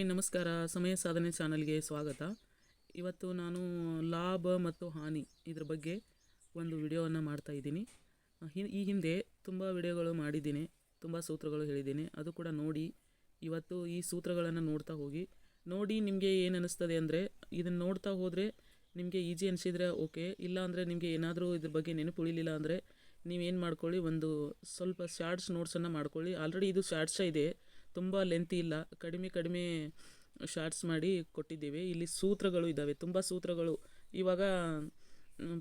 Hi ನಮಸ್ಕಾರ. ಸಮಯ ಸಾಧನೆ ಚಾನಲ್ಗೆ ಸ್ವಾಗತ. ಇವತ್ತು ನಾನು ಲಾಭ ಮತ್ತು ಹಾನಿ ಇದ್ರ ಬಗ್ಗೆ ಒಂದು ವಿಡಿಯೋವನ್ನು ಮಾಡ್ತಾ ಇದ್ದೀನಿ. ಈ ಹಿಂದೆ ತುಂಬ ವಿಡಿಯೋಗಳು ಮಾಡಿದ್ದೀನಿ, ತುಂಬ ಸೂತ್ರಗಳು ಹೇಳಿದ್ದೀನಿ. ಅದು ಕೂಡ ನೋಡಿ. ಇವತ್ತು ಈ ಸೂತ್ರಗಳನ್ನು ನೋಡ್ತಾ ಹೋಗಿ. ನೋಡಿ ನಿಮಗೆ ಏನು ಅನ್ನಿಸ್ತದೆ ಅಂದರೆ, ಇದನ್ನು ನೋಡ್ತಾ ಹೋದರೆ ನಿಮಗೆ ಈಜಿ ಅನಿಸಿದರೆ ಓಕೆ, ಇಲ್ಲ ಅಂದರೆ ನಿಮಗೆ ಏನಾದರೂ ಇದ್ರ ಬಗ್ಗೆ ನೆನಪು ಉಳಿಲಿಲ್ಲ ಅಂದರೆ ನೀವೇನು ಮಾಡ್ಕೊಳ್ಳಿ, ಒಂದು ಸ್ವಲ್ಪ ಶಾರ್ಟ್ಸ್ ನೋಟ್ಸನ್ನು ಮಾಡ್ಕೊಳ್ಳಿ. ಆಲ್ರೆಡಿ ಇದು ಶಾರ್ಟ್ಸ ಇದೆ, ತುಂಬ ಲೆಂತಿ ಇಲ್ಲ, ಕಡಿಮೆ ಶಾರ್ಟ್ಸ್ ಮಾಡಿ ಕೊಟ್ಟಿದ್ದೇವೆ. ಇಲ್ಲಿ ಸೂತ್ರಗಳು ಇದ್ದಾವೆ, ತುಂಬ ಸೂತ್ರಗಳು. ಇವಾಗ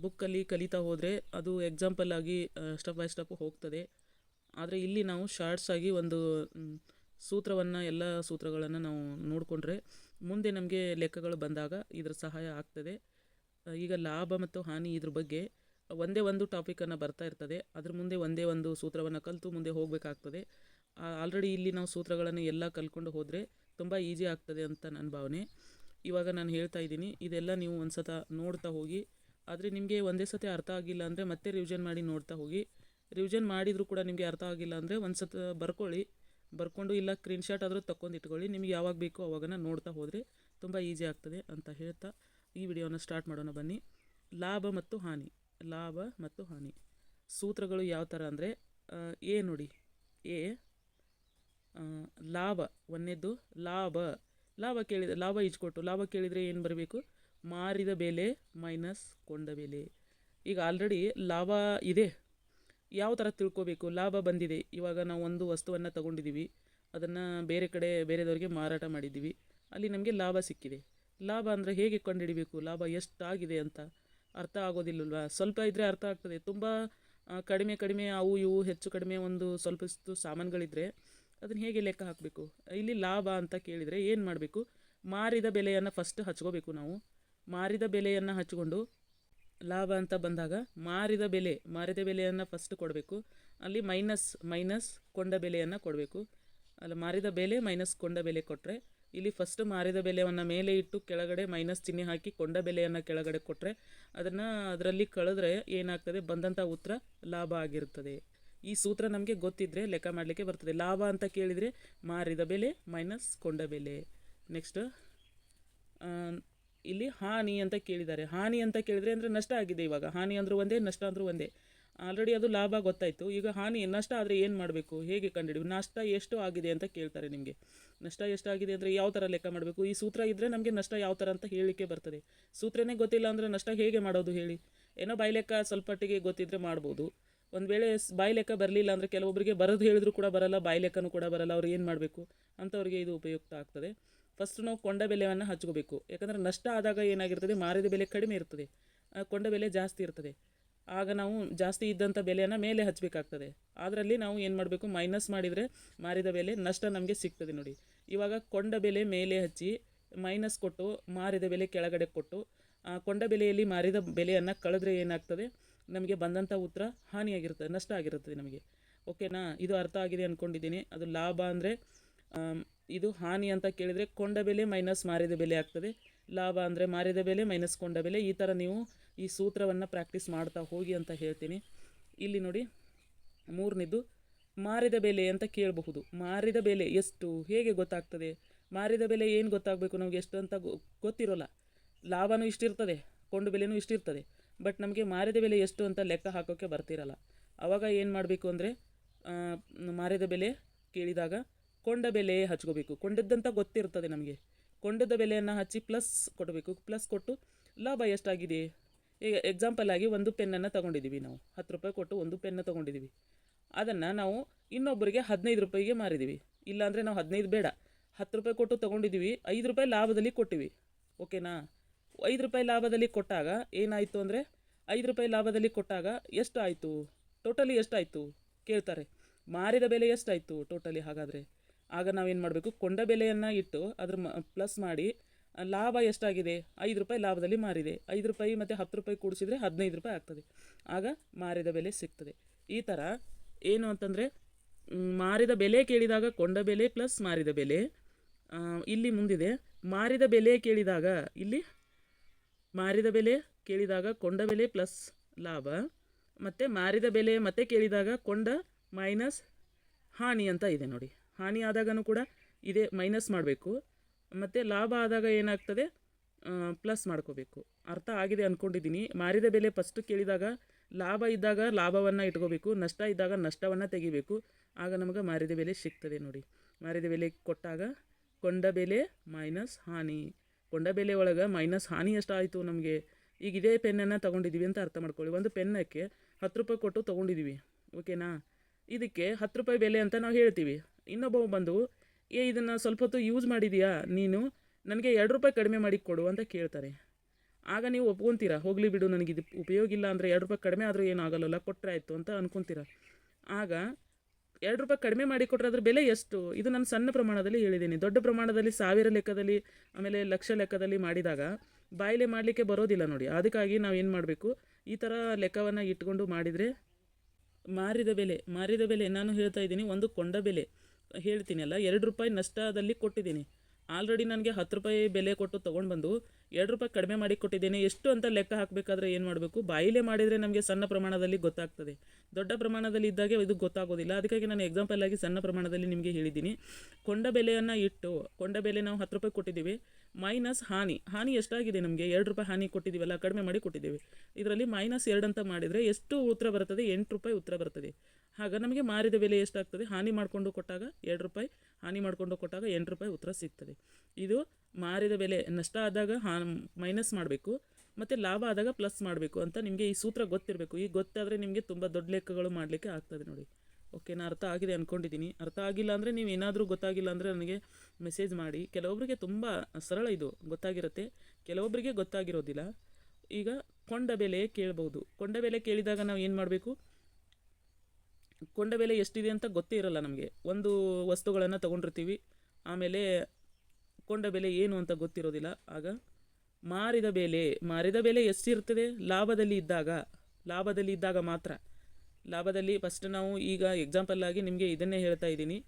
ಬುಕ್ಕಲ್ಲಿ ಕಲಿತಾ ಹೋದರೆ ಅದು ಎಕ್ಸಾಂಪಲ್ ಆಗಿ ಸ್ಟೆಪ್ ಬೈ ಸ್ಟೆಪ್ ಹೋಗ್ತದೆ. ಆದರೆ ಇಲ್ಲಿ ನಾವು ಶಾರ್ಟ್ಸ್ ಆಗಿ ಒಂದು ಸೂತ್ರವನ್ನು, ಎಲ್ಲ ಸೂತ್ರಗಳನ್ನು ನಾವು ನೋಡಿಕೊಂಡ್ರೆ ಮುಂದೆ ನಮಗೆ ಲೆಕ್ಕಗಳು ಬಂದಾಗ ಇದರ ಸಹಾಯ ಆಗ್ತದೆ. ಈಗ ಲಾಭ ಮತ್ತು ಹಾನಿ ಇದ್ರ ಬಗ್ಗೆ ಒಂದೇ ಒಂದು ಟಾಪಿಕನ್ನು ಬರ್ತಾ ಇರ್ತದೆ, ಅದ್ರ ಮುಂದೆ ಒಂದೇ ಒಂದು ಸೂತ್ರವನ್ನು ಕಲಿತು ಮುಂದೆ ಹೋಗಬೇಕಾಗ್ತದೆ. ಆಲ್ರೆಡಿ ಇಲ್ಲಿ ನಾವು ಸೂತ್ರಗಳನ್ನು ಎಲ್ಲ ಕಲ್ತ್ಕೊಂಡು ಹೋದರೆ ತುಂಬ ಈಸಿ ಆಗ್ತದೆ ಅಂತ ನನ್ನ ಭಾವನೆ. ಇವಾಗ ನಾನು ಹೇಳ್ತಾ ಇದ್ದೀನಿ, ಇದೆಲ್ಲ ನೀವು ಒಂದು ಸತ ನೋಡ್ತಾ ಹೋಗಿ. ಆದರೆ ನಿಮಗೆ ಒಂದೇ ಸತಿ ಅರ್ಥ ಆಗಿಲ್ಲ ಅಂದರೆ ಮತ್ತೆ ರಿವಿಷನ್ ಮಾಡಿ ನೋಡ್ತಾ ಹೋಗಿ. ರಿವಿಷನ್ ಮಾಡಿದರೂ ಕೂಡ ನಿಮಗೆ ಅರ್ಥ ಆಗಿಲ್ಲ ಅಂದರೆ ಒಂದು ಸತ ಬರ್ಕೊಂಡು ಇಲ್ಲ ಸ್ಕ್ರೀನ್ಶಾಟ್ ಆದರೂ ತಗೊಂಡು ಇಟ್ಕೊಳ್ಳಿ. ನಿಮಗೆ ಯಾವಾಗ ಬೇಕೋ ಅವಾಗನ ನೋಡ್ತಾ ಹೋದರೆ ತುಂಬ ಈಸಿ ಆಗ್ತದೆ ಅಂತ ಹೇಳ್ತಾ ಈ ವಿಡಿಯೋನ ಸ್ಟಾರ್ಟ್ ಮಾಡೋಣ ಬನ್ನಿ. ಲಾಭ ಮತ್ತು ಹಾನಿ ಸೂತ್ರಗಳು ಯಾವ ಥರ ಅಂದರೆ, ಎ ನೋಡಿ, ಲಾಭ ಒಂದನೇದ್ದು. ಲಾಭ ಕೇಳಿದರೆ ಲಾಭ ಈಜ್ಕೊಟ್ಟು ಲಾಭ ಕೇಳಿದರೆ ಏನು ಬರಬೇಕು? ಮಾರಿದ ಬೆಲೆ ಮೈನಸ್ ಕೊಂಡ ಬೆಲೆ. ಈಗ ಆಲ್ರೆಡಿ ಲಾಭ ಇದೆ, ಯಾವ ಥರ ತಿಳ್ಕೊಬೇಕು? ಲಾಭ ಬಂದಿದೆ, ಇವಾಗ ನಾವು ಒಂದು ವಸ್ತುವನ್ನು ತಗೊಂಡಿದ್ದೀವಿ, ಅದನ್ನು ಬೇರೆ ಕಡೆ ಬೇರೆದವ್ರಿಗೆ ಮಾರಾಟ ಮಾಡಿದ್ದೀವಿ, ಅಲ್ಲಿ ನಮಗೆ ಲಾಭ ಸಿಕ್ಕಿದೆ. ಲಾಭ ಅಂದರೆ ಹೇಗೆ ಕಂಡುಹಿಡಿಬೇಕು? ಲಾಭ ಎಷ್ಟಾಗಿದೆ ಅಂತ ಅರ್ಥ ಆಗೋದಿಲ್ಲಲ್ವ? ಸ್ವಲ್ಪ ಇದ್ದರೆ ಅರ್ಥ ಆಗ್ತದೆ. ತುಂಬ ಕಡಿಮೆ ಅವು ಇವು ಹೆಚ್ಚು ಕಡಿಮೆ ಒಂದು ಸ್ವಲ್ಪಷ್ಟು ಸಾಮಾನುಗಳಿದ್ದರೆ ಅದನ್ನು ಹೇಗೆ ಲೆಕ್ಕ ಹಾಕಬೇಕು? ಇಲ್ಲಿ ಲಾಭ ಅಂತ ಕೇಳಿದರೆ ಏನು ಮಾಡಬೇಕು? ಮಾರಿದ ಬೆಲೆಯನ್ನು ಫಸ್ಟ್ ಹಚ್ಕೋಬೇಕು ನಾವು. ಮಾರಿದ ಬೆಲೆಯನ್ನು ಹಚ್ಕೊಂಡು ಲಾಭ ಅಂತ ಬಂದಾಗ ಮಾರಿದ ಬೆಲೆಯನ್ನು ಫಸ್ಟ್ ಕೊಡಬೇಕು. ಅಲ್ಲಿ ಮೈನಸ್ ಕೊಂಡ ಬೆಲೆಯನ್ನು ಕೊಡಬೇಕು. ಅಲ್ಲಿ ಮಾರಿದ ಬೆಲೆ ಮೈನಸ್ ಕೊಂಡ ಬೆಲೆ ಕೊಟ್ಟರೆ, ಇಲ್ಲಿ ಫಸ್ಟ್ ಮಾರಿದ ಬೆಲೆಯನ್ನು ಮೇಲೆ ಇಟ್ಟು ಕೆಳಗಡೆ ಮೈನಸ್ ಚಿಹ್ನೆ ಹಾಕಿ ಕೊಂಡ ಬೆಲೆಯನ್ನು ಕೆಳಗಡೆ ಕೊಟ್ಟರೆ ಅದರಲ್ಲಿ ಕಳೆದ್ರೆ ಏನಾಗ್ತದೆ? ಬಂದಂಥ ಉತ್ತರ ಲಾಭ ಆಗಿರ್ತದೆ. ಈ ಸೂತ್ರ ನಮಗೆ ಗೊತ್ತಿದ್ದರೆ ಲೆಕ್ಕ ಮಾಡಲಿಕ್ಕೆ ಬರ್ತದೆ. ಲಾಭ ಅಂತ ಕೇಳಿದರೆ ಮಾರಿದ ಬೆಲೆ ಮೈನಸ್ ಕೊಂಡ ಬೆಲೆ. ನೆಕ್ಸ್ಟ್ ಇಲ್ಲಿ ಹಾನಿ ಅಂತ ಕೇಳಿದ್ದಾರೆ. ಹಾನಿ ಅಂತ ಕೇಳಿದರೆ ಅಂದರೆ ನಷ್ಟ ಆಗಿದೆ. ಇವಾಗ ಹಾನಿ ಅಂದರೂ ಒಂದೇ, ನಷ್ಟ ಅಂದರೂ ಒಂದೇ. ಆಲ್ರೆಡಿ ಅದು ಲಾಭ ಗೊತ್ತಾಯಿತು. ಈಗ ಹಾನಿ, ನಷ್ಟ ಆದರೆ ಏನು ಮಾಡಬೇಕು? ಹೇಗೆ ಕಂಡುಹಿಡಿಯಬೇಕು? ನಷ್ಟ ಎಷ್ಟು ಆಗಿದೆ ಅಂತ ಕೇಳ್ತಾರೆ ನಿಮಗೆ. ನಷ್ಟ ಎಷ್ಟಾಗಿದೆ ಅಂದರೆ ಯಾವ ಥರ ಲೆಕ್ಕ ಮಾಡಬೇಕು? ಈ ಸೂತ್ರ ಇದ್ದರೆ ನಮಗೆ ನಷ್ಟ ಯಾವ ಥರ ಅಂತ ಹೇಳಲಿಕ್ಕೆ ಬರ್ತದೆ. ಸೂತ್ರನೇ ಗೊತ್ತಿಲ್ಲ ಅಂದರೆ ನಷ್ಟ ಹೇಗೆ ಮಾಡೋದು ಹೇಳಿ? ಏನೋ ಬಾಯಿ ಲೆಕ್ಕ ಸ್ವಲ್ಪಟ್ಟಿಗೆ ಗೊತ್ತಿದ್ದರೆ ಮಾಡ್ಬೋದು. ಒಂದು ವೇಳೆ ಬಾಯಿ ಲೆಕ್ಕ ಬರಲಿಲ್ಲ ಅಂದರೆ, ಕೆಲವೊಬ್ಬರಿಗೆ ಬರೋದು ಹೇಳಿದ್ರು ಕೂಡ ಬರಲ್ಲ, ಬಾಯಿ ಲೆಕ್ಕನೂ ಕೂಡ ಬರಲ್ಲ, ಅವ್ರು ಏನು ಮಾಡಬೇಕು? ಅಂಥವ್ರಿಗೆ ಇದು ಉಪಯುಕ್ತ ಆಗ್ತದೆ. ಫಸ್ಟ್ ನಾವು ಕೊಂಡ ಬೆಲೆಯನ್ನು ಹಚ್ಕೋಬೇಕು. ಯಾಕಂದರೆ ನಷ್ಟ ಆದಾಗ ಏನಾಗಿರ್ತದೆ? ಮಾರಿದ ಬೆಲೆ ಕಡಿಮೆ ಇರ್ತದೆ, ಕೊಂಡ ಬೆಲೆ ಜಾಸ್ತಿ ಇರ್ತದೆ. ಆಗ ನಾವು ಜಾಸ್ತಿ ಇದ್ದಂಥ ಬೆಲೆಯನ್ನು ಮೇಲೆ ಹಚ್ಚಬೇಕಾಗ್ತದೆ. ಅದರಲ್ಲಿ ನಾವು ಏನು ಮಾಡಬೇಕು? ಮೈನಸ್ ಮಾಡಿದರೆ ಮಾರಿದ ಬೆಲೆ, ನಷ್ಟ ನಮಗೆ ಸಿಗ್ತದೆ ನೋಡಿ. ಇವಾಗ ಕೊಂಡ ಬೆಲೆ ಮೇಲೆ ಹಚ್ಚಿ ಮೈನಸ್ ಕೊಟ್ಟು ಮಾರಿದ ಬೆಲೆ ಕೆಳಗಡೆ ಕೊಟ್ಟು ಕೊಂಡ ಬೆಲೆಯಲ್ಲಿ ಮಾರಿದ ಬೆಲೆಯನ್ನು ಕಳೆದ್ರೆ ಏನಾಗ್ತದೆ? ನಮಗೆ ಬಂದಂಥ ಉತ್ತರ ಹಾನಿಯಾಗಿರ್ತದೆ, ನಷ್ಟ ಆಗಿರುತ್ತದೆ ನಮಗೆ. ಓಕೆನಾ? ಇದು ಅರ್ಥ ಆಗಿದೆ ಅಂದ್ಕೊಂಡಿದ್ದೀನಿ. ಅದು ಲಾಭ ಅಂದರೆ ಇದು. ಹಾನಿ ಅಂತ ಕೇಳಿದರೆ ಕೊಂಡ ಬೆಲೆ ಮೈನಸ್ ಮಾರಿದ ಬೆಲೆ ಆಗ್ತದೆ. ಲಾಭ ಅಂದರೆ ಮಾರಿದ ಬೆಲೆ ಮೈನಸ್ ಕೊಂಡ ಬೆಲೆ. ಈ ಥರ ನೀವು ಈ ಸೂತ್ರವನ್ನು ಪ್ರಾಕ್ಟೀಸ್ ಮಾಡ್ತಾ ಹೋಗಿ ಅಂತ ಹೇಳ್ತೀನಿ. ಇಲ್ಲಿ ನೋಡಿ, ಮೂರನೇದು ಮಾರಿದ ಬೆಲೆ ಅಂತ ಕೇಳಬಹುದು. ಮಾರಿದ ಬೆಲೆ ಎಷ್ಟು ಹೇಗೆ ಗೊತ್ತಾಗ್ತದೆ? ಮಾರಿದ ಬೆಲೆ ಏನು ಗೊತ್ತಾಗಬೇಕು ನಮಗೆ? ಎಷ್ಟು ಅಂತ ಗೊತ್ತಿರೋಲ್ಲ. ಲಾಭನೂ ಇಷ್ಟಿರ್ತದೆ, ಕೊಂಡ ಬೆಲೆನೂ ಇಷ್ಟಿರ್ತದೆ, ಬಟ್ ನಮಗೆ ಮಾರಿದ ಬೆಲೆ ಎಷ್ಟು ಅಂತ ಲೆಕ್ಕ ಹಾಕೋಕ್ಕೆ ಬರ್ತಿರಲ್ಲ. ಆವಾಗ ಏನು ಮಾಡಬೇಕು ಅಂದರೆ, ಮಾರಿದ ಬೆಲೆ ಕೇಳಿದಾಗ ಕೊಂಡ ಬೆಲೆ ಹಚ್ಕೋಬೇಕು. ಕೊಂಡದ್ದಂತ ಗೊತ್ತಿರ್ತದೆ ನಮಗೆ. ಕೊಂಡದ ಬೆಲೆಯನ್ನು ಹಚ್ಚಿ ಪ್ಲಸ್ ಕೊಡಬೇಕು. ಪ್ಲಸ್ ಕೊಟ್ಟು ಲಾಭ ಎಷ್ಟಾಗಿದೆ? ಈಗ ಎಕ್ಸಾಂಪಲ್ ಆಗಿ ಒಂದು ಪೆನ್ನನ್ನು ತೊಗೊಂಡಿದ್ದೀವಿ ನಾವು, 10 ರೂಪಾಯಿ ಕೊಟ್ಟು ಒಂದು ಪೆನ್ನು ತೊಗೊಂಡಿದ್ದೀವಿ. ಅದನ್ನು ನಾವು ಇನ್ನೊಬ್ಬರಿಗೆ 15 ರೂಪಾಯಿಗೆ ಮಾರಿದ್ದೀವಿ. ಇಲ್ಲಾಂದರೆ ನಾವು 15 ಬೇಡ, 10 ರೂಪಾಯಿ ಕೊಟ್ಟು ತೊಗೊಂಡಿದ್ದೀವಿ, 5 ರೂಪಾಯಿ ಲಾಭದಲ್ಲಿ ಕೊಟ್ಟಿವಿ. ಓಕೆನಾ? 5 ರೂಪಾಯಿ ಲಾಭದಲ್ಲಿ ಕೊಟ್ಟಾಗ ಏನಾಯಿತು ಅಂದರೆ, 5 ರೂಪಾಯಿ ಲಾಭದಲ್ಲಿ ಕೊಟ್ಟಾಗ ಎಷ್ಟು ಆಯಿತು? ಟೋಟಲಿ ಎಷ್ಟಾಯಿತು ಕೇಳ್ತಾರೆ. ಮಾರಿದ ಬೆಲೆ ಎಷ್ಟಾಯಿತು ಟೋಟಲಿ? ಹಾಗಾದರೆ ಆಗ ನಾವೇನು ಮಾಡಬೇಕು? ಕೊಂಡ ಬೆಲೆಯನ್ನು ಇಟ್ಟು ಅದ್ರ ಪ್ಲಸ್ ಮಾಡಿ ಲಾಭ ಎಷ್ಟಾಗಿದೆ? 5 ರೂಪಾಯಿ ಲಾಭದಲ್ಲಿ ಮಾರಿದೆ. 5 ರೂಪಾಯಿ ಮತ್ತು 10 ರೂಪಾಯಿ ಕೂಡಿಸಿದರೆ 15 ರೂಪಾಯಿ ಆಗ್ತದೆ. ಆಗ ಮಾರಿದ ಬೆಲೆ ಸಿಗ್ತದೆ. ಈ ಥರ ಏನು ಅಂತಂದರೆ, ಮಾರಿದ ಬೆಲೆ ಕೇಳಿದಾಗ ಕೊಂಡ ಬೆಲೆ ಪ್ಲಸ್ ಮಾರಿದ ಬೆಲೆ. ಇಲ್ಲಿ ಮುಂದಿದೆ ಮಾರಿದ ಬೆಲೆ ಕೇಳಿದಾಗ, ಇಲ್ಲಿ ಮಾರಿದ ಬೆಲೆ ಕೇಳಿದಾಗ ಕೊಂಡ ಬೆಲೆ ಪ್ಲಸ್ ಲಾಭ, ಮತ್ತು ಮಾರಿದ ಬೆಲೆ ಮತ್ತೆ ಕೇಳಿದಾಗ ಕೊಂಡ ಮೈನಸ್ ಹಾನಿ ಅಂತ ಇದೆ ನೋಡಿ. ಹಾನಿ ಆದಾಗನೂ ಕೂಡ ಇದೇ ಮೈನಸ್ ಮಾಡಬೇಕು. ಮತ್ತು ಲಾಭ ಆದಾಗ ಏನಾಗ್ತದೆ, ಪ್ಲಸ್ ಮಾಡ್ಕೋಬೇಕು. ಅರ್ಥ ಆಗಿದೆ ಅಂದ್ಕೊಂಡಿದ್ದೀನಿ. ಮಾರಿದ ಬೆಲೆ ಫಸ್ಟು ಕೇಳಿದಾಗ ಲಾಭ ಇದ್ದಾಗ ಲಾಭವನ್ನು ಇಟ್ಕೋಬೇಕು, ನಷ್ಟ ಇದ್ದಾಗ ನಷ್ಟವನ್ನು ತೆಗಿಬೇಕು. ಆಗ ನಮಗೆ ಮಾರಿದ ಬೆಲೆ ಸಿಗ್ತದೆ ನೋಡಿ. ಮಾರಿದ ಬೆಲೆ ಕೊಟ್ಟಾಗ ಕೊಂಡ ಬೆಲೆ ಮೈನಸ್ ಹಾನಿ. ಕೊಂಡ ಬೆಲೆ ಒಳಗೆ ಮೈನಸ್ ಹಾನಿ ಎಷ್ಟಾಯಿತು ನಮಗೆ. ಈಗ ಇದೇ ಪೆನ್ನನ್ನು ತೊಗೊಂಡಿದ್ದೀವಿ ಅಂತ ಅರ್ಥ ಮಾಡ್ಕೊಳ್ಳಿ. ಒಂದು ಪೆನ್ನಕ್ಕೆ 10 ರೂಪಾಯಿ ಕೊಟ್ಟು ತೊಗೊಂಡಿದ್ದೀವಿ, ಓಕೆನಾ. ಇದಕ್ಕೆ 10 ರೂಪಾಯಿ ಬೆಲೆ ಅಂತ ನಾವು ಹೇಳ್ತೀವಿ. ಇನ್ನೊಬ್ಬ ಬಂದು ಇದನ್ನು ಸ್ವಲ್ಪ ಹೊತ್ತು ಯೂಸ್ ಮಾಡಿದೀಯಾ ನೀನು, ನನಗೆ 2 ರೂಪಾಯಿ ಕಡಿಮೆ ಮಾಡಿ ಕೊಡು ಅಂತ ಕೇಳ್ತಾರೆ. ಆಗ ನೀವು ಒಪ್ಕೊತೀರಾ, ಹೋಗಲಿ ಬಿಡು ನನಗಿದು ಉಪಯೋಗ ಇಲ್ಲ ಅಂದರೆ 2 ರೂಪಾಯಿ ಕಡಿಮೆ ಆದರೂ ಏನಾಗಲ್ಲ, ಕೊಟ್ಟರೆ ಆಯಿತು ಅಂತ ಅಂದ್ಕೊತೀರ. ಆಗ 2 ರೂಪಾಯಿ ಕಡಿಮೆ ಮಾಡಿ ಕೊಟ್ಟರೆ ಅದ್ರ ಬೆಲೆ ಎಷ್ಟು, ಇದು ನಾನು ಸಣ್ಣ ಪ್ರಮಾಣದಲ್ಲಿ ಹೇಳಿದ್ದೀನಿ. ದೊಡ್ಡ ಪ್ರಮಾಣದಲ್ಲಿ 1000 ಲೆಕ್ಕದಲ್ಲಿ ಆಮೇಲೆ ಲಕ್ಷ ಲೆಕ್ಕದಲ್ಲಿ ಮಾಡಿದಾಗ ಬಾಯಿಲೆ ಮಾಡಲಿಕ್ಕೆ ಬರೋದಿಲ್ಲ ನೋಡಿ. ಅದಕ್ಕಾಗಿ ನಾವು ಏನು ಮಾಡಬೇಕು, ಈ ಥರ ಲೆಕ್ಕವನ್ನು ಇಟ್ಕೊಂಡು ಮಾಡಿದರೆ ಮಾರಿದ ಬೆಲೆ ನಾನು ಹೇಳ್ತಾ ಇದ್ದೀನಿ. ಒಂದು ಕೊಂಡ ಬೆಲೆ ಹೇಳ್ತೀನಿ ಅಲ್ಲ, 2 ರೂಪಾಯಿ ನಷ್ಟದಲ್ಲಿ ಕೊಟ್ಟಿದ್ದೀನಿ. ಆಲ್ರೆಡಿ ನನಗೆ 10 ರೂಪಾಯಿ ಬೆಲೆ ಕೊಟ್ಟು ತೊಗೊಂಡು ಬಂದು 2 ರೂಪಾಯಿ ಕಡಿಮೆ ಮಾಡಿ ಕೊಟ್ಟಿದ್ದೇನೆ. ಎಷ್ಟು ಅಂತ ಲೆಕ್ಕ ಹಾಕಬೇಕಾದ್ರೆ ಏನು ಮಾಡಬೇಕು, ಬಾಯಿಲೆ ಮಾಡಿದರೆ ನಮಗೆ ಸಣ್ಣ ಪ್ರಮಾಣದಲ್ಲಿ ಗೊತ್ತಾಗ್ತದೆ. ದೊಡ್ಡ ಪ್ರಮಾಣದಲ್ಲಿ ಇದ್ದಾಗೆ ಇದು ಗೊತ್ತಾಗೋದಿಲ್ಲ. ಅದಕ್ಕಾಗಿ ನಾನು ಎಕ್ಸಾಂಪಲ್ ಆಗಿ ಸಣ್ಣ ಪ್ರಮಾಣದಲ್ಲಿ ನಿಮಗೆ ಹೇಳಿದ್ದೀನಿ. ಕೊಂಡ ಬೆಲೆಯನ್ನು ಇಟ್ಟು, ಕೊಂಡ ಬೆಲೆ ನಾವು 10 ರೂಪಾಯಿ ಕೊಟ್ಟಿದ್ದೀವಿ, ಮೈನಸ್ ಹಾನಿ ಎಷ್ಟಾಗಿದೆ ನಮಗೆ, 2 ರೂಪಾಯಿ ಹಾನಿ ಕೊಟ್ಟಿದ್ದೀವಲ್ಲ, ಕಡಿಮೆ ಮಾಡಿ ಕೊಟ್ಟಿದ್ದೇವೆ. ಇದರಲ್ಲಿ -2 ಅಂತ ಮಾಡಿದರೆ ಎಷ್ಟು ಉತ್ತರ ಬರ್ತದೆ, 8 ರೂಪಾಯಿ ಉತ್ತರ ಬರ್ತದೆ. ಆಗ ನಮಗೆ ಮಾರಿದ ಬೆಲೆ ಎಷ್ಟಾಗ್ತದೆ, ಹಾನಿ ಮಾಡಿಕೊಂಡು ಕೊಟ್ಟಾಗ 2 ರೂಪಾಯಿ, ಹಾನಿ ಮಾಡಿಕೊಂಡು ಕೊಟ್ಟಾಗ 8 ರೂಪಾಯಿ ಉತ್ತರ ಸಿಗ್ತದೆ. ಇದು ಮಾರಿದ ಬೆಲೆ. ನಷ್ಟ ಆದಾಗ ಮೈನಸ್ ಮಾಡಬೇಕು ಮತ್ತು ಲಾಭ ಆದಾಗ ಪ್ಲಸ್ ಮಾಡಬೇಕು ಅಂತ ನಿಮಗೆ ಈ ಸೂತ್ರ ಗೊತ್ತಿರಬೇಕು. ಈಗ ಗೊತ್ತಾದರೆ ನಿಮಗೆ ತುಂಬ ದೊಡ್ಡ ಲೆಕ್ಕಗಳು ಮಾಡಲಿಕ್ಕೆ ಆಗ್ತದೆ ನೋಡಿ. ಓಕೆನಾ, ಅರ್ಥ ಆಗಿದೆ ಅಂದ್ಕೊಂಡಿದ್ದೀನಿ. ಅರ್ಥ ಆಗಿಲ್ಲ ಅಂದರೆ, ನೀವು ಏನಾದರೂ ಗೊತ್ತಾಗಿಲ್ಲ ಅಂದರೆ ನನಗೆ ಮೆಸೇಜ್ ಮಾಡಿ. ಕೆಲವೊಬ್ಬರಿಗೆ ತುಂಬ ಸರಳ ಇದು ಗೊತ್ತಾಗಿರುತ್ತೆ, ಕೆಲವೊಬ್ಬರಿಗೆ ಗೊತ್ತಾಗಿರೋದಿಲ್ಲ. ಈಗ ಕೊಂಡ ಬೆಲೆ ಕೇಳ್ಬೋದು. ಕೊಂಡ ಬೆಲೆ ಕೇಳಿದಾಗ ನಾವು ಏನು ಮಾಡಬೇಕು, ಕೊಂಡ ಬೆಲೆ ಎಷ್ಟಿದೆ ಅಂತ ಗೊತ್ತೇ ಇರಲ್ಲ ನಮಗೆ. ಒಂದು ವಸ್ತುಗಳನ್ನು ತೊಗೊಂಡಿರ್ತೀವಿ, ಆಮೇಲೆ ಕೊಂಡ ಬೆಲೆ ಏನು ಅಂತ ಗೊತ್ತಿರೋದಿಲ್ಲ. ಆಗ ಮಾರಿದ ಬೆಲೆ ಎಷ್ಟಿರ್ತದೆ, ಲಾಭದಲ್ಲಿ ಇದ್ದಾಗ ಮಾತ್ರ. ಲಾಭದಲ್ಲಿ ಫಸ್ಟ್ ನಾವು ಈಗ ಎಕ್ಸಾಂಪಲ್ ಆಗಿ ನಿಮಗೆ ಇದನ್ನೇ ಹೇಳ್ತಾ ಇದ್ದೀನಿ.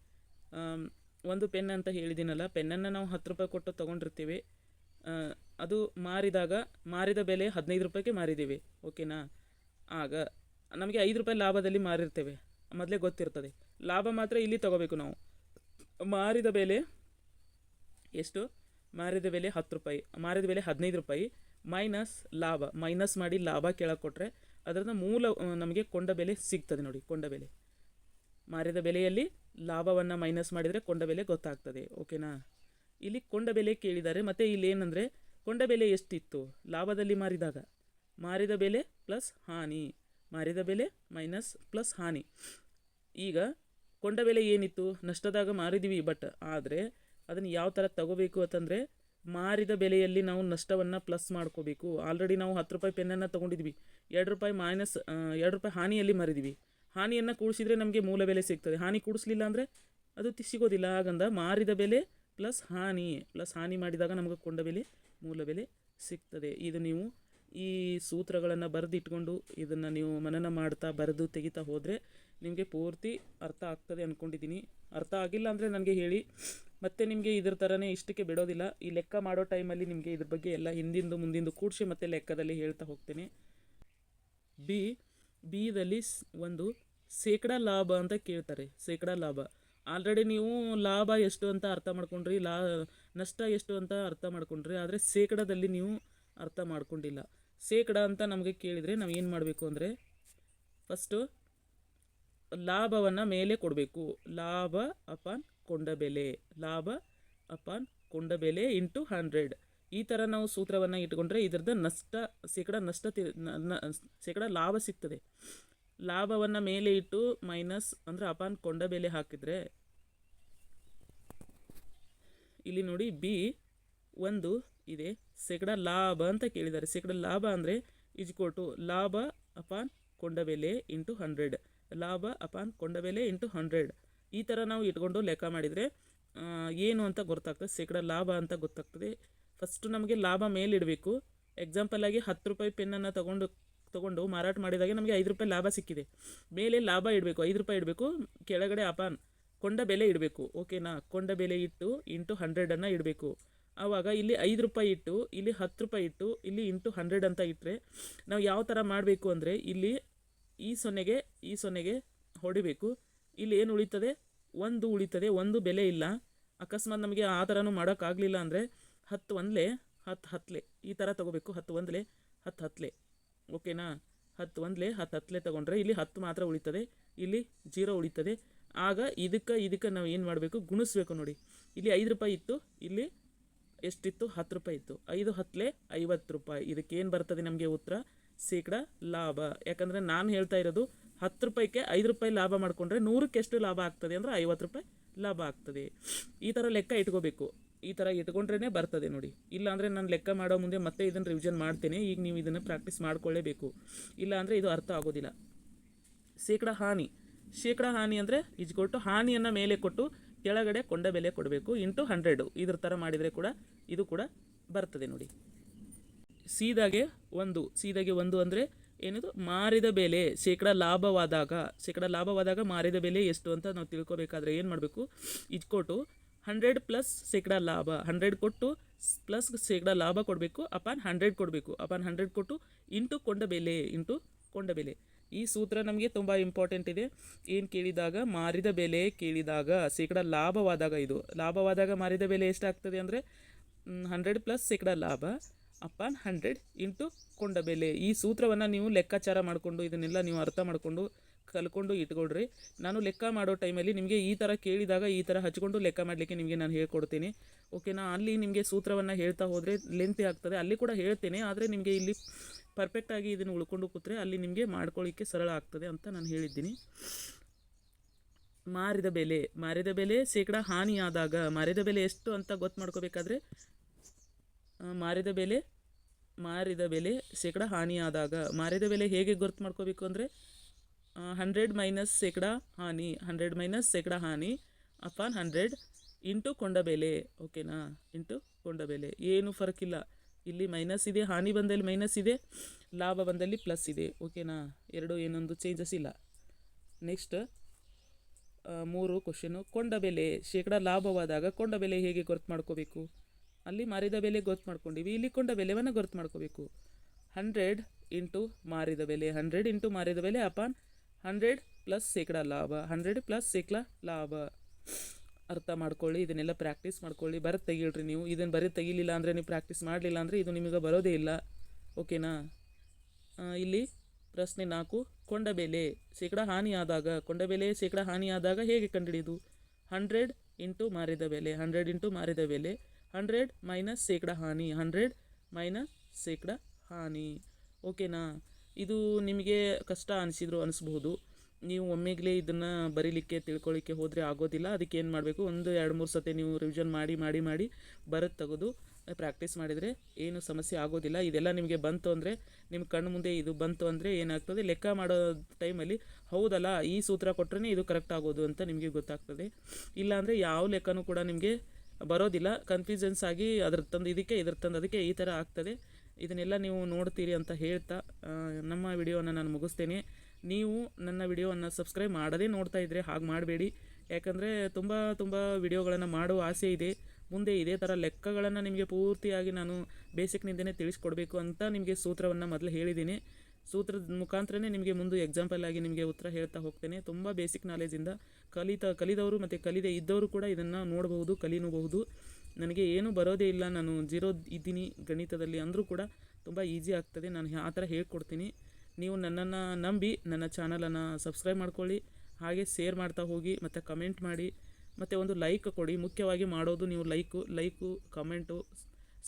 ಒಂದು ಪೆನ್ ಅಂತ ಹೇಳಿದ್ದೀನಲ್ಲ, ಪೆನ್ನನ್ನು ನಾವು 10 ರೂಪಾಯಿ ಕೊಟ್ಟು ತೊಗೊಂಡಿರ್ತೀವಿ. ಅದು ಮಾರಿದ ಬೆಲೆ 15 ರೂಪಾಯಿಗೆ ಮಾರಿದ್ದೀವಿ, ಓಕೆನಾ. ಆಗ ನಮಗೆ 5 ರೂಪಾಯಿ ಲಾಭದಲ್ಲಿ ಮಾರಿರ್ತೇವೆ, ಮೊದಲೇ ಗೊತ್ತಿರ್ತದೆ. ಲಾಭ ಮಾತ್ರ ಇಲ್ಲಿ ತೊಗೋಬೇಕು ನಾವು. ಮಾರಿದ ಬೆಲೆ ಎಷ್ಟು, ಮಾರಿದ ಬೆಲೆ 10 ರೂಪಾಯಿ, ಮಾರಿದ ಬೆಲೆ 15 ರೂಪಾಯಿ ಮೈನಸ್ ಲಾಭ, ಮೈನಸ್ ಮಾಡಿ ಲಾಭ ಕೆಳಗೆ ಕೊಟ್ಟರೆ ಅದರಿಂದ ಮೂಲ ನಮಗೆ ಕೊಂಡ ಬೆಲೆ ಸಿಗ್ತದೆ ನೋಡಿ. ಕೊಂಡ ಬೆಲೆ, ಮಾರಿದ ಬೆಲೆಯಲ್ಲಿ ಲಾಭವನ್ನು ಮೈನಸ್ ಮಾಡಿದರೆ ಕೊಂಡ ಬೆಲೆ ಗೊತ್ತಾಗ್ತದೆ, ಓಕೆನಾ. ಇಲ್ಲಿ ಕೊಂಡ ಬೆಲೆ ಕೇಳಿದ್ದಾರೆ. ಮತ್ತು ಇಲ್ಲಿ ಏನಂದರೆ ಕೊಂಡ ಬೆಲೆ ಎಷ್ಟಿತ್ತು ಲಾಭದಲ್ಲಿ ಮಾರಿದ ಬೆಲೆ ಪ್ಲಸ್ ಹಾನಿ, ಮಾರಿದ ಬೆಲೆ ಮೈನಸ್ ಪ್ಲಸ್ ಹಾನಿ. ಈಗ ಕೊಂಡ ಬೆಲೆ ಏನಿತ್ತು, ನಷ್ಟದಾಗ ಮಾರಿದ್ದೀವಿ. ಬಟ್ ಆದರೆ ಅದನ್ನು ಯಾವ ಥರ ತಗೋಬೇಕು ಅಂತಂದರೆ, ಮಾರಿದ ಬೆಲೆಯಲ್ಲಿ ನಾವು ನಷ್ಟವನ್ನು ಪ್ಲಸ್ ಮಾಡ್ಕೋಬೇಕು. ಆಲ್ರೆಡಿ ನಾವು 10 ರೂಪಾಯಿ ಪೆನ್ನನ್ನು ತೊಗೊಂಡಿದ್ವಿ, 2 ರೂಪಾಯಿ -2 ರೂಪಾಯಿ ಹಾನಿಯಲ್ಲಿ ಮಾರಿದ್ದೀವಿ. ಹಾನಿಯನ್ನು ಕೂಡಿಸಿದರೆ ನಮಗೆ ಮೂಲ ಬೆಲೆ ಸಿಗ್ತದೆ. ಹಾನಿ ಕೂಡಿಸ್ಲಿಲ್ಲ ಅಂದರೆ ಅದು ಸಿಗೋದಿಲ್ಲ. ಹಾಗಂದ ಮಾರಿದ ಬೆಲೆ ಪ್ಲಸ್ ಹಾನಿ ಮಾಡಿದಾಗ ನಮಗೆ ಕೊಂಡ ಬೆಲೆ ಮೂಲ ಬೆಲೆ ಸಿಗ್ತದೆ. ಇದು ನೀವು ಈ ಸೂತ್ರಗಳನ್ನು ಬರೆದಿಟ್ಕೊಂಡು ಇದನ್ನು ನೀವು ಮನನ ಮಾಡ್ತಾ ಬರೆದು ತೆಗಿತಾ ಹೋದರೆ ನಿಮಗೆ ಪೂರ್ತಿ ಅರ್ಥ ಆಗ್ತದೆ ಅಂದ್ಕೊಂಡಿದ್ದೀನಿ. ಅರ್ಥ ಆಗಿಲ್ಲ ಅಂದರೆ ನನಗೆ ಹೇಳಿ, ಮತ್ತು ನಿಮಗೆ ಇದ್ರ ಥರನೇ ಇಷ್ಟಕ್ಕೆ ಬಿಡೋದಿಲ್ಲ. ಈ ಲೆಕ್ಕ ಮಾಡೋ ಟೈಮಲ್ಲಿ ನಿಮಗೆ ಇದ್ರ ಬಗ್ಗೆ ಎಲ್ಲ ಹಿಂದಿಂದು ಮುಂದಿಂದು ಕೂಡಿಸಿ ಮತ್ತೆ ಲೆಕ್ಕದಲ್ಲಿ ಹೇಳ್ತಾ ಹೋಗ್ತೇನೆ. ಬಿದಲ್ಲಿ ಒಂದು ಶೇಕಡಾ ಲಾಭ ಅಂತ ಕೇಳ್ತಾರೆ. ಶೇಕಡಾ ಲಾಭ ಆಲ್ರೆಡಿ ನೀವು ಲಾಭ ಎಷ್ಟು ಅಂತ ಅರ್ಥ ಮಾಡ್ಕೊಂಡ್ರಿ, ನಷ್ಟ ಎಷ್ಟು ಅಂತ ಅರ್ಥ ಮಾಡ್ಕೊಂಡ್ರಿ. ಆದರೆ ಶೇಕಡಾದಲ್ಲಿ ನೀವು ಅರ್ಥ ಮಾಡ್ಕೊಂಡಿಲ್ಲ. ಶೇಕಡ ಅಂತ ನಮಗೆ ಕೇಳಿದರೆ ನಾವು ಏನು ಮಾಡಬೇಕು ಅಂದರೆ, ಫಸ್ಟು ಲಾಭವನ್ನು ಮೇಲೆ ಕೊಡಬೇಕು. ಲಾಭ ಅಪಾನ್ ಕೊಂಡ ಬೆಲೆ ಇಂಟು 100. ಈ ಥರ ನಾವು ಸೂತ್ರವನ್ನು ಇಟ್ಕೊಂಡ್ರೆ ಇದರದ ಶೇಕಡ ಲಾಭ ಸಿಗ್ತದೆ. ಲಾಭವನ್ನು ಮೇಲೆ ಇಟ್ಟು ಮೈನಸ್ ಅಂದರೆ ಅಪಾನ್ ಕೊಂಡ ಬೆಲೆ ಹಾಕಿದರೆ, ಇಲ್ಲಿ ನೋಡಿ ಒಂದು ಇದೆ, ಶೇಕಡ ಲಾಭ ಅಂತ ಕೇಳಿದ್ದಾರೆ. ಶೇಕಡ ಲಾಭ ಅಂದರೆ ಇಜ್ಕೊಟ್ಟು ಲಾಭ ಅಪಾನ್ ಕೊಂಡ ಬೆಲೆ ಇಂಟು 100, ಲಾಭ ಅಪಾನ್ ಕೊಂಡ ಬೆಲೆ ಇಂಟು 100. ಈ ಥರ ನಾವು ಇಟ್ಕೊಂಡು ಲೆಕ್ಕ ಮಾಡಿದರೆ ಏನು ಅಂತ ಗೊತ್ತಾಗ್ತದೆ, ಶೇಕಡ ಲಾಭ ಅಂತ ಗೊತ್ತಾಗ್ತದೆ. ಫಸ್ಟು ನಮಗೆ ಲಾಭ ಮೇಲಿಡಬೇಕು. ಎಕ್ಸಾಂಪಲ್ ಆಗಿ 10 ರೂಪಾಯಿ ಪೆನ್ನನ್ನು ತೊಗೊಂಡು ಮಾರಾಟ ಮಾಡಿದಾಗ ನಮಗೆ 5 ರೂಪಾಯಿ ಲಾಭ ಸಿಕ್ಕಿದೆ. ಮೇಲೆ ಲಾಭ ಇಡಬೇಕು, 5 ರೂಪಾಯಿ ಇಡಬೇಕು, ಕೆಳಗಡೆ ಅಪಾನ್ ಕೊಂಡ ಬೆಲೆ ಇಡಬೇಕು, ಓಕೆನಾ. ಕೊಂಡ ಬೆಲೆ ಇಟ್ಟು ಇಂಟು 100 ಇಡಬೇಕು. ಆವಾಗ ಇಲ್ಲಿ 5 ರೂಪಾಯಿ ಇಟ್ಟು, ಇಲ್ಲಿ 10 ರೂಪಾಯಿ ಇಟ್ಟು, ಇಲ್ಲಿ ಇಂಟು 100 ಅಂತ ಇಟ್ಟರೆ ನಾವು ಯಾವ ಥರ ಮಾಡಬೇಕು ಅಂದರೆ, ಇಲ್ಲಿ ಈ ಸೊನ್ನೆಗೆ ಹೊಡಿಬೇಕು. ಇಲ್ಲಿ ಏನು ಉಳಿತದೆ, ಒಂದು ಉಳಿತದೆ, ಒಂದು ಬೆಲೆ ಇಲ್ಲ. ಅಕಸ್ಮಾತ್ ನಮಗೆ ಆ ಥರನೂ ಮಾಡೋಕ್ಕಾಗಲಿಲ್ಲ ಅಂದರೆ 10 ಒಂದಲೇ 10 ಹತ್ತಲೆ ಈ ಥರ ತೊಗೋಬೇಕು. 10 ಒಂದಲೇ 10 ಹತ್ತಲೆ, ಓಕೆನಾ. 10 ಒಂದಲೇ 10 ಹತ್ತಲೆ ತೊಗೊಂಡ್ರೆ ಇಲ್ಲಿ 10 ಮಾತ್ರ ಉಳಿತದೆ, ಇಲ್ಲಿ 0 ಉಳಿತದೆ. ಆಗ ಇದಕ್ಕೆ ನಾವು ಏನು ಮಾಡಬೇಕು, ಗುಣಿಸ್ಬೇಕು ನೋಡಿ. ಇಲ್ಲಿ 5 ರೂಪಾಯಿ ಇತ್ತು, ಇಲ್ಲಿ ಎಷ್ಟಿತ್ತು, 10 ರೂಪಾಯಿ ಇತ್ತು. 5 ಹತ್ತಲೆ 50 ರೂಪಾಯಿ. ಇದಕ್ಕೇನು ಬರ್ತದೆ ನಮಗೆ ಉತ್ತರ, ಶೇಕಡ ಲಾಭ. ಯಾಕಂದರೆ ನಾನು ಹೇಳ್ತಾ ಇರೋದು 10 ರೂಪಾಯಿಗೆ 5 ರೂಪಾಯಿ ಲಾಭ ಮಾಡಿಕೊಂಡ್ರೆ 100ಕ್ಕೆ ಎಷ್ಟು ಲಾಭ ಆಗ್ತದೆ ಅಂದರೆ 50 ರೂಪಾಯಿ ಲಾಭ ಆಗ್ತದೆ. ಈ ಥರ ಲೆಕ್ಕ ಇಟ್ಕೋಬೇಕು. ಈ ಥರ ಇಟ್ಕೊಂಡ್ರೇ ಬರ್ತದೆ ನೋಡಿ. ಇಲ್ಲಾಂದರೆ ನಾನು ಲೆಕ್ಕ ಮಾಡೋ ಮುಂದೆ ಮತ್ತೆ ಇದನ್ನು ರಿವಿಷನ್ ಮಾಡ್ತೇನೆ. ಈಗ ನೀವು ಇದನ್ನು ಪ್ರಾಕ್ಟೀಸ್ ಮಾಡ್ಕೊಳ್ಳೇಬೇಕು, ಇಲ್ಲ ಅಂದರೆ ಇದು ಅರ್ಥ ಆಗೋದಿಲ್ಲ. ಶೇಕಡ ಹಾನಿ ಅಂದರೆ ಇಜ್ಕೊಟ್ಟು ಹಾನಿಯನ್ನು ಮೇಲೆ ಕೊಟ್ಟು ಕೆಳಗಡೆ ಕೊಂಡ ಬೆಲೆ ಕೊಡಬೇಕು ಇಂಟು 100. ಇದ್ರ ಥರ ಮಾಡಿದರೆ ಕೂಡ ಇದು ಕೂಡ ಬರ್ತದೆ ನೋಡಿ. ಸೀದಾಗೆ ಒಂದು ಅಂದರೆ ಏನಿದು, ಮಾರಿದ ಬೆಲೆ ಶೇಕಡ ಲಾಭವಾದಾಗ ಮಾರಿದ ಬೆಲೆ ಎಷ್ಟು ಅಂತ ನಾವು ತಿಳ್ಕೊಬೇಕಾದ್ರೆ ಏನು ಮಾಡಬೇಕು, ಇಜ್ಕೊಟ್ಟು 100 ಪ್ಲಸ್ ಶೇಕಡ ಲಾಭ, 100 ಕೊಟ್ಟು ಪ್ಲಸ್ ಶೇಕಡ ಲಾಭ ಕೊಡಬೇಕು, ಅಪಾನ್ 100 ಕೊಡಬೇಕು, ಅಪಾನ್ 100 ಕೊಟ್ಟು ಇಂಟು ಕೊಂಡ ಬೆಲೆ. ಈ ಸೂತ್ರ ನಮಗೆ ತುಂಬ ಇಂಪಾರ್ಟೆಂಟ್ ಇದೆ. ಏನು ಕೇಳಿದಾಗ, ಮಾರಿದ ಬೆಲೆ ಕೇಳಿದಾಗ ಶೇಕಡ ಲಾಭವಾದಾಗ ಮಾರಿದ ಬೆಲೆ ಎಷ್ಟಾಗ್ತದೆ ಅಂದರೆ 100 ಪ್ಲಸ್ ಶೇಕಡ ಲಾಭ ಅಪಾನ್ 100 ಇಂಟು ಕೊಂಡ ಬೆಲೆ. ಈ ಸೂತ್ರವನ್ನು ನೀವು ಲೆಕ್ಕಾಚಾರ ಮಾಡಿಕೊಂಡು ಇದನ್ನೆಲ್ಲ ನೀವು ಅರ್ಥ ಮಾಡಿಕೊಂಡು ಕಲ್ಕೊಂಡು ಇಟ್ಕೊಳ್ರಿ. ನಾನು ಲೆಕ್ಕ ಮಾಡೋ ಟೈಮಲ್ಲಿ ನಿಮಗೆ ಈ ಥರ ಕೇಳಿದಾಗ ಈ ಥರ ಹಚ್ಕೊಂಡು ಲೆಕ್ಕ ಮಾಡಲಿಕ್ಕೆ ನಿಮಗೆ ನಾನು ಹೇಳ್ಕೊಡ್ತೀನಿ, ಓಕೆನಾ. ಅಲ್ಲಿ ನಿಮಗೆ ಸೂತ್ರವನ್ನು ಹೇಳ್ತಾ ಹೋದರೆ ಲೆಂತಿ ಆಗ್ತದೆ, ಅಲ್ಲಿ ಕೂಡ ಹೇಳ್ತೇನೆ. ಆದರೆ ನಿಮಗೆ ಇಲ್ಲಿ ಪರ್ಫೆಕ್ಟಾಗಿ ಇದನ್ನು ಉಳ್ಕೊಂಡು ಕೂತ್ರೆ ಅಲ್ಲಿ ನಿಮಗೆ ಮಾಡ್ಕೊಳ್ಳಿಕ್ಕೆ ಸರಳ ಆಗ್ತದೆ ಅಂತ ನಾನು ಹೇಳಿದ್ದೀನಿ. ಮಾರಿದ ಬೆಲೆ ಶೇಕಡ ಹಾನಿಯಾದಾಗ, ಮಾರಿದ ಬೆಲೆ ಎಷ್ಟು ಅಂತ ಗೊತ್ತು ಮಾಡ್ಕೋಬೇಕಾದ್ರೆ ಮಾರಿದ ಬೆಲೆ ಶೇಕಡ ಹಾನಿಯಾದಾಗ ಮಾರಿದ ಬೆಲೆ ಹೇಗೆ ಗೊತ್ತು ಮಾಡ್ಕೋಬೇಕು ಅಂದರೆ 100 ಮೈನಸ್ ಶೇಕಡ ಹಾನಿ ಅಪಾನ್ 100 ಇಂಟು ಕೊಂಡ ಬೆಲೆ, ಓಕೆನಾ. ಇಂಟು ಕೊಂಡ ಬೆಲೆ ಏನು ಫರಕ್ಕಿಲ್ಲ, ಇಲ್ಲಿ ಮೈನಸ್ ಇದೆ, ಹಾನಿ ಬಂದಲ್ಲಿ ಮೈನಸ್ ಇದೆ, ಲಾಭ ಬಂದಲ್ಲಿ ಪ್ಲಸ್ ಇದೆ, ಓಕೆನಾ. ಎರಡು ಏನೊಂದು ಚೇಂಜಸ್ ಇಲ್ಲ. ನೆಕ್ಸ್ಟ್ 3 ಕ್ವಶನು, ಕೊಂಡ ಬೆಲೆ ಶೇಕಡ ಲಾಭವಾದಾಗ ಕೊಂಡ ಬೆಲೆ ಹೇಗೆ ಗೊತ್ತು ಮಾಡ್ಕೋಬೇಕು. ಅಲ್ಲಿ ಮಾರಿದ ಬೆಲೆ ಗೊತ್ತು ಮಾಡ್ಕೊಂಡಿವಿ, ಇಲ್ಲಿ ಕೊಂಡ ಬೆಲೆವನ್ನು ಗೊತ್ತು ಮಾಡ್ಕೋಬೇಕು. 100 ಇಂಟು ಮಾರಿದ ಬೆಲೆ ಅಪಾನ್ 100 ಪ್ಲಸ್ ಶೇಕಡ ಲಾಭ. ಅರ್ಥ ಮಾಡ್ಕೊಳ್ಳಿ, ಇದನ್ನೆಲ್ಲ ಪ್ರಾಕ್ಟೀಸ್ ಮಾಡ್ಕೊಳ್ಳಿ. ಬರೋದು ತೆಗೀಳ್ರಿ ನೀವು. ಇದನ್ನು ಬರೀ ತೆಗಿಲಿಲ್ಲ ಅಂದರೆ, ನೀವು ಪ್ರಾಕ್ಟೀಸ್ ಮಾಡಲಿಲ್ಲ ಅಂದರೆ ಇದು ನಿಮಗೆ ಬರೋದೇ ಇಲ್ಲ, ಓಕೆನಾ. ಇಲ್ಲಿ ಪ್ರಶ್ನೆ 4, ಕೊಂಡ ಬೆಲೆ ಶೇಕಡ ಹಾನಿಯಾದಾಗ ಹೇಗೆ ಕಂಡುಹಿಡಿಯೋದು. 100 ಇಂಟು ಮಾರಿದ ಬೆಲೆ 100 ಮೈನಸ್ ಶೇಕಡ ಹಾನಿ, ಓಕೆನಾ. ಇದು ನಿಮಗೆ ಕಷ್ಟ ಅನಿಸ್ಬಹುದು. ನೀವು ಒಮ್ಮೆಗಲೇ ಇದನ್ನು ಬರೀಲಿಕ್ಕೆ ತಿಳ್ಕೊಳ್ಳಿಕ್ಕೆ ಹೋದರೆ ಆಗೋದಿಲ್ಲ. ಅದಕ್ಕೆ ಏನು ಮಾಡಬೇಕು, 1-2-3 ಸತಿ ನೀವು ರಿವಿಷನ್ ಮಾಡಿ ಬರೋದು ತೆಗೆದು ಪ್ರಾಕ್ಟೀಸ್ ಮಾಡಿದರೆ ಏನು ಸಮಸ್ಯೆ ಆಗೋದಿಲ್ಲ. ಇದೆಲ್ಲ ನಿಮಗೆ ಬಂತು ಅಂದರೆ, ನಿಮ್ಮ ಕಣ್ಣು ಮುಂದೆ ಇದು ಬಂತು ಅಂದರೆ ಏನಾಗ್ತದೆ, ಲೆಕ್ಕ ಮಾಡೋ ಟೈಮಲ್ಲಿ ಹೌದಲ್ಲ ಈ ಸೂತ್ರ ಕೊಟ್ಟರೆ ಇದು ಕರೆಕ್ಟ್ ಆಗೋದು ಅಂತ ನಿಮಗೆ ಗೊತ್ತಾಗ್ತದೆ. ಇಲ್ಲಾಂದರೆ ಯಾವ ಲೆಕ್ಕನೂ ಕೂಡ ನಿಮಗೆ ಬರೋದಿಲ್ಲ, ಕನ್ಫ್ಯೂಷನ್ಸ್ ಆಗಿ ಅದ್ರ ತಂದು ಅದಕ್ಕೆ ಈ ಥರ ಆಗ್ತದೆ. ಇದನ್ನೆಲ್ಲ ನೀವು ನೋಡ್ತೀರಿ ಅಂತ ಹೇಳ್ತಾ ನಮ್ಮ ವಿಡಿಯೋವನ್ನು ನಾನು ಮುಗಿಸ್ತೇನೆ. ನೀವು ನನ್ನ ವಿಡಿಯೋವನ್ನು ಸಬ್ಸ್ಕ್ರೈಬ್ ಮಾಡದೇ ನೋಡ್ತಾ ಇದ್ದರೆ ಹಾಗೆ ಮಾಡಬೇಡಿ. ಯಾಕಂದರೆ ತುಂಬ ವಿಡಿಯೋಗಳನ್ನು ಮಾಡುವ ಆಸೆ ಇದೆ. ಮುಂದೆ ಇದೇ ಥರ ಲೆಕ್ಕಗಳನ್ನು ನಿಮಗೆ ಪೂರ್ತಿಯಾಗಿ ನಾನು ಬೇಸಿಕ್ನಿಂದನೇ ತಿಳಿಸ್ಕೊಡ್ಬೇಕು ಅಂತ ನಿಮಗೆ ಸೂತ್ರವನ್ನು ಮೊದಲು ಹೇಳಿದ್ದೀನಿ. ಸೂತ್ರದ ಮುಖಾಂತರನೇ ನಿಮಗೆ ಮುಂದೆ ಎಕ್ಸಾಂಪಲ್ ಆಗಿ ನಿಮಗೆ ಉತ್ತರ ಹೇಳ್ತಾ ಹೋಗ್ತೇನೆ. ತುಂಬ ಬೇಸಿಕ್ ನಾಲೆಜಿಂದ ಕಲಿದವರು ಮತ್ತು ಕಲಿದೇ ಇದ್ದವರು ಕೂಡ ಇದನ್ನು ನೋಡಬಹುದು, ಕಲಿಯಬಹುದು. ನನಗೆ ಏನೂ ಬರೋದೇ ಇಲ್ಲ, ನಾನು 0 ಇದ್ದೀನಿ ಗಣಿತದಲ್ಲಿ ಅಂದರೂ ಕೂಡ ತುಂಬ ಈಸಿ ಆಗ್ತದೆ. ನಾನು ಆ ಥರ ಹೇಳ್ಕೊಡ್ತೀನಿ. ನೀವು ನನ್ನನ್ನು ನಂಬಿ ನನ್ನ ಚಾನಲನ್ನು ಸಬ್ಸ್ಕ್ರೈಬ್ ಮಾಡ್ಕೊಳ್ಳಿ, ಹಾಗೆ ಶೇರ್ ಮಾಡ್ತಾ ಹೋಗಿ, ಮತ್ತು ಕಮೆಂಟ್ ಮಾಡಿ, ಮತ್ತು ಒಂದು ಲೈಕ್ ಕೊಡಿ. ಮುಖ್ಯವಾಗಿ ಮಾಡೋದು ನೀವು ಲೈಕು ಕಮೆಂಟು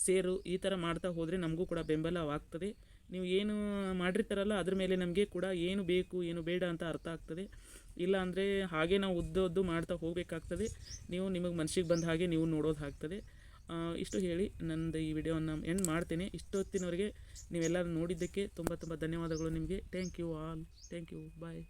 ಶೇರು ಈ ಥರ ಮಾಡ್ತಾ ಹೋದರೆ ನಮಗೂ ಕೂಡ ಬೆಂಬಲವಾಗ್ತದೆ. ನೀವು ಏನು ಮಾಡಿರ್ತಾರಲ್ಲ ಅದ್ರ ಮೇಲೆ ನಮಗೆ ಕೂಡ ಏನು ಬೇಕು ಏನು ಬೇಡ ಅಂತ ಅರ್ಥ ಆಗ್ತದೆ. ಇಲ್ಲ ಅಂದರೆ ಹಾಗೆ ನಾವು ಉದ್ದದ್ದು ಮಾಡ್ತಾ ಹೋಗಬೇಕಾಗ್ತದೆ. ನಿಮಗೆ ಮನಸ್ಸಿಗೆ ಬಂದ ಹಾಗೆ ನೀವು ನೋಡೋದಾಗ್ತದೆ. ಇಷ್ಟು ಹೇಳಿ ನಂದು ಈ ವಿಡಿಯೋವನ್ನು ಎಂಡ್ ಮಾಡ್ತೇನೆ. ಇಷ್ಟೊತ್ತಿನವರೆಗೆ ನೀವೆಲ್ಲರೂ ನೋಡಿದ್ದಕ್ಕೆ ತುಂಬ ಧನ್ಯವಾದಗಳು ನಿಮಗೆ. Thank you all. Thank you. Bye.